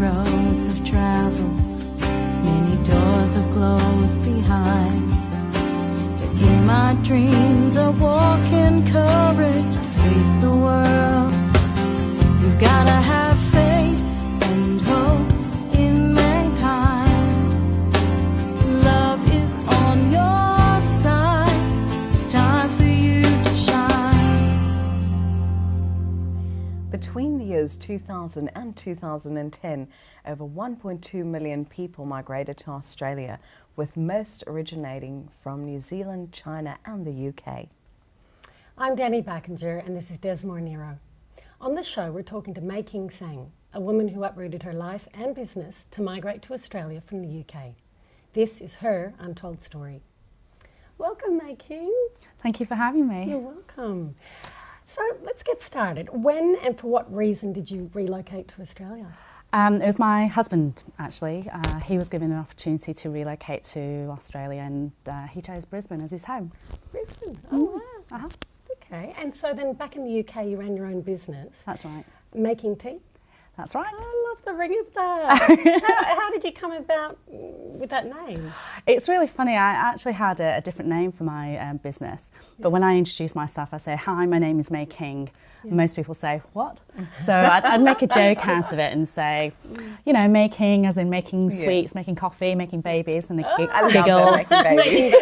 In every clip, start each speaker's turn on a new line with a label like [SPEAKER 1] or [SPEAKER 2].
[SPEAKER 1] roads have traveled, many doors have closed behind. But in my dreams I walk in courage to face the world. You've gotta have faith and hope in mankind. Love is on your side. It's time for you to shine.
[SPEAKER 2] Between the years 2000 and 2010, over 1.2 million people migrated to Australia, with most originating from New Zealand, China and the UK.
[SPEAKER 3] I'm Dani Backinger and this is Desmore and Dani. On the show we're talking to May King Sang, a woman who uprooted her life and business to migrate to Australia from the UK. This is her untold story. Welcome, May King.
[SPEAKER 4] Thank you for having me.
[SPEAKER 3] You're welcome. So let's get started. When and for what reason did you relocate to Australia?
[SPEAKER 4] It was my husband, actually. He was given an opportunity to relocate to Australia and he chose Brisbane as his home.
[SPEAKER 3] Brisbane? Oh, wow. Uh-huh. Okay. And so then back in the UK you ran your own business.
[SPEAKER 4] That's right.
[SPEAKER 3] Making tea?
[SPEAKER 4] That's right.
[SPEAKER 3] I love the ring of that. how did you come about with that name?
[SPEAKER 4] It's really funny. I actually had a different name for my business. But when I introduce myself, I say, hi, my name is May King. Yeah. Most people say, what? So I'd make a joke out of it and say, you know, making as in making sweets, making coffee, making babies, and they giggle.
[SPEAKER 2] Making babies.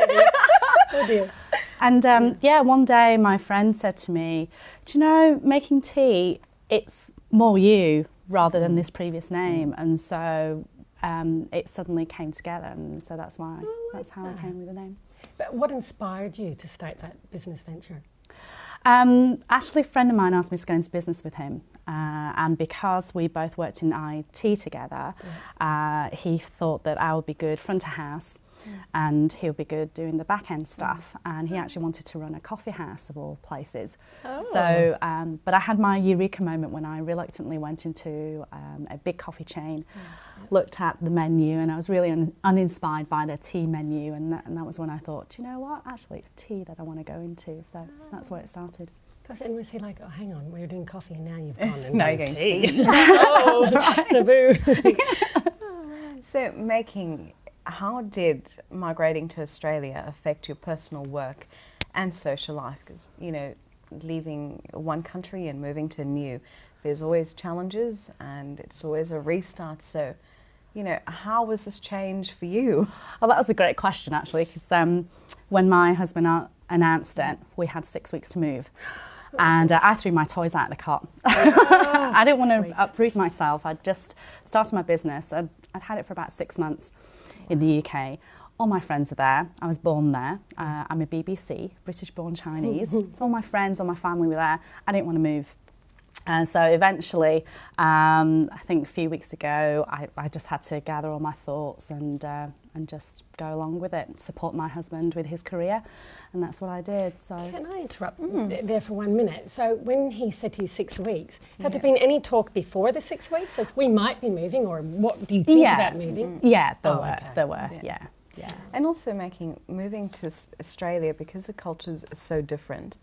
[SPEAKER 3] Oh dear.
[SPEAKER 4] And one day my friend said to me, do you know, making tea, it's more you rather than this previous name. And so it suddenly came together, and so that's why, that's how I came with the name.
[SPEAKER 3] But what inspired you to start that business venture?
[SPEAKER 4] Actually, a friend of mine asked me to go into business with him, and because we both worked in IT together, he thought that I would be good front of house and he would be good doing the back end stuff, and he actually wanted to run a coffee house of all places. So, but I had my eureka moment when I reluctantly went into a big coffee chain, looked at the menu, and I was really uninspired by their tea menu, and that was when I thought, you know what, actually it's tea that I want to go into, so that's where it started.
[SPEAKER 3] Gosh, and was he like, oh, hang on, we were doing coffee and now you've gone and
[SPEAKER 2] now you're going tea.
[SPEAKER 3] Oh, right. Taboo.
[SPEAKER 2] So, how did migrating to Australia affect your personal work and social life? Because, you know, leaving one country and moving to a new, there's always challenges and it's always a restart. So, you know, how was this change for you?
[SPEAKER 4] Well, that was a great question, actually, because when my husband announced it, we had 6 weeks to move. And I threw my toys out of the cot. I didn't want to uproot myself. I'd just started my business. I'd had it for about 6 months in the UK. All my friends are there. I was born there. I'm a BBC, British-born Chinese. So all my friends, all my family were there. I didn't want to move. So eventually, I think a few weeks ago, I just had to gather all my thoughts and just go along with it, support my husband with his career, and that's what I did. So
[SPEAKER 3] can I interrupt there for 1 minute? So when he said to you 6 weeks, had there been any talk before the 6 weeks of we might be moving, or what do you think about moving?
[SPEAKER 4] Yeah, there were. Yeah.
[SPEAKER 2] And also moving to Australia, because the cultures are so different.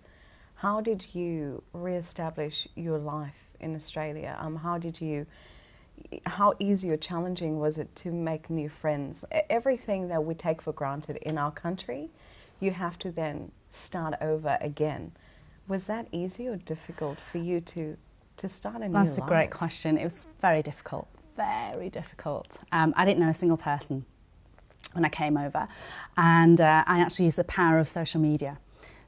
[SPEAKER 2] How did you re-establish your life in Australia? How easy or challenging was it to make new friends? Everything that we take for granted in our country, you have to then start over again. Was that easy or difficult for you to start a new life?
[SPEAKER 4] That's a great question. It was very difficult, very difficult. I didn't know a single person when I came over, and I actually used the power of social media.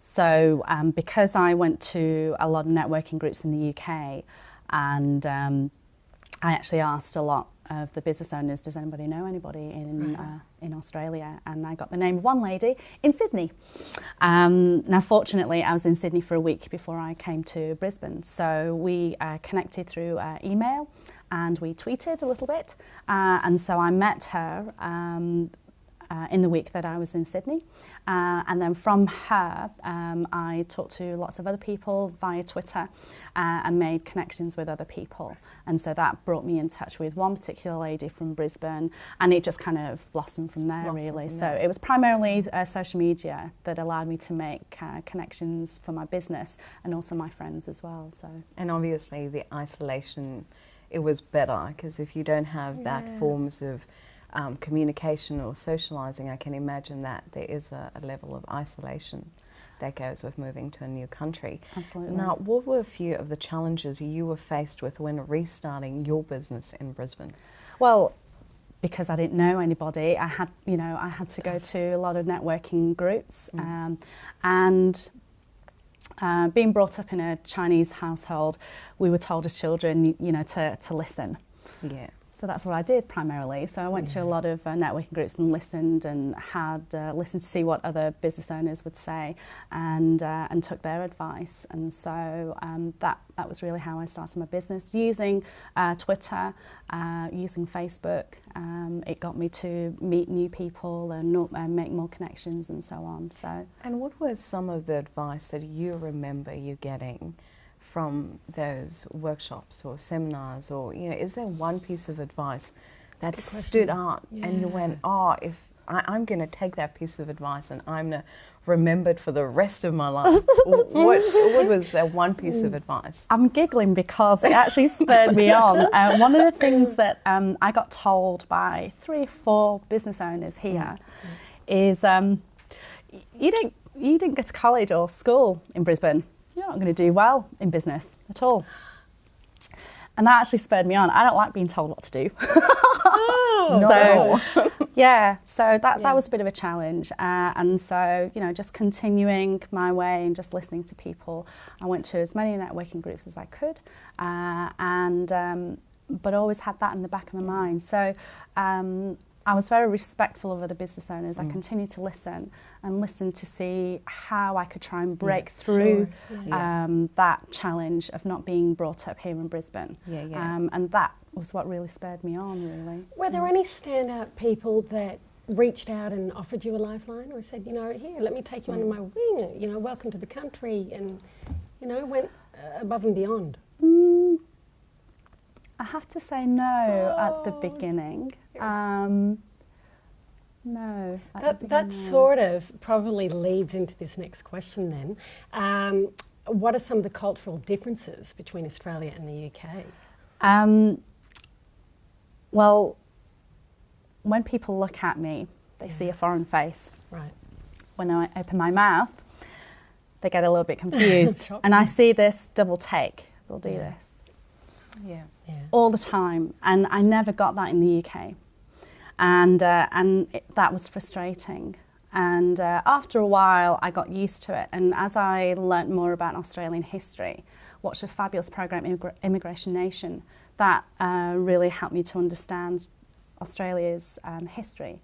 [SPEAKER 4] So because I went to a lot of networking groups in the UK, and I actually asked a lot of the business owners, does anybody know anybody in Australia? And I got the name of one lady in Sydney. Now, fortunately, I was in Sydney for a week before I came to Brisbane. So we connected through email and we tweeted a little bit. And so I met her in the week that I was in Sydney. And then from her, I talked to lots of other people via Twitter and made connections with other people. And so that brought me in touch with one particular lady from Brisbane, and it just kind of blossomed from there, really. So it was primarily social media that allowed me to make connections for my business and also my friends as well. So.
[SPEAKER 2] And obviously the isolation it was better, because if you don't have that forms of communication or socialising, I can imagine that there is a level of isolation that goes with moving to a new country.
[SPEAKER 4] Absolutely.
[SPEAKER 2] Now, what were a few of the challenges you were faced with when restarting your business in Brisbane?
[SPEAKER 4] Well, because I didn't know anybody, I had to go to a lot of networking groups, and being brought up in a Chinese household, we were told as children, to listen.
[SPEAKER 2] Yeah.
[SPEAKER 4] So that's what I did primarily. So I went to a lot of networking groups and listened, and had listened to see what other business owners would say, and took their advice. And so that was really how I started my business, using Twitter, using Facebook. It got me to meet new people and make more connections and so on. So.
[SPEAKER 2] And what was some of the advice that you remember you getting from those workshops or seminars, or is there one piece of advice that stood out and you went, if I'm going to take that piece of advice and I'm going to remember it for the rest of my life? what was that one piece of advice?
[SPEAKER 4] I'm giggling because it actually spurred me on. One of the things that I got told by 3 or 4 business owners here is you didn't go to college or school in Brisbane. You're not going to do well in business at all. And that actually spurred me on. I don't like being told what to do. So that was a bit of a challenge. And so, just continuing my way and just listening to people. I went to as many networking groups as I could, but always had that in the back of my mind. So I was very respectful of other business owners. I continued to listen to see how I could try and break through that challenge of not being brought up here in Brisbane. And that was what really spurred me on, really.
[SPEAKER 3] Were there any standout people that reached out and offered you a lifeline, or said, here, let me take you under my wing, welcome to the country, and, went above and beyond?
[SPEAKER 4] I have to say no at the beginning. No.
[SPEAKER 3] That sort of probably leads into this next question then. What are some of the cultural differences between Australia and the UK?
[SPEAKER 4] Well, when people look at me, they see a foreign face.
[SPEAKER 3] Right.
[SPEAKER 4] When I open my mouth, they get a little bit confused. And I see this double take. They'll do this. All the time, and I never got that in the UK, and that was frustrating. And after a while, I got used to it. And as I learnt more about Australian history, watched a fabulous program, Immigration Nation, that really helped me to understand Australia's history.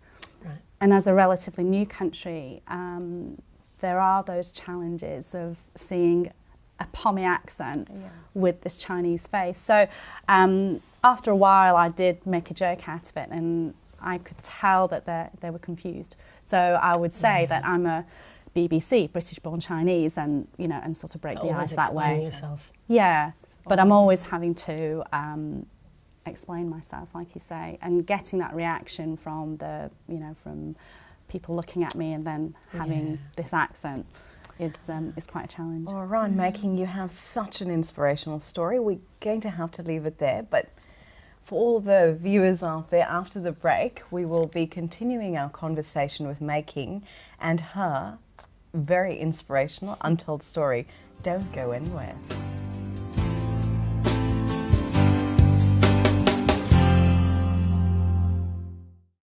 [SPEAKER 3] Right.
[SPEAKER 4] And as a relatively new country, there are those challenges of seeing a Pommy accent with this Chinese face. So after a while, I did make a joke out of it, and I could tell that they were confused. So I would say that I'm a BBC, British-born Chinese, and and sort of break the ice that way.
[SPEAKER 3] Yourself.
[SPEAKER 4] Yeah, but I'm always having to explain myself, like you say, and getting that reaction from from people looking at me and then having this accent. It's quite a challenge.
[SPEAKER 2] All right, Making, you have such an inspirational story. We're going to have to leave it there, but for all the viewers out there, after the break, we will be continuing our conversation with Making and her very inspirational Untold story. Don't go anywhere.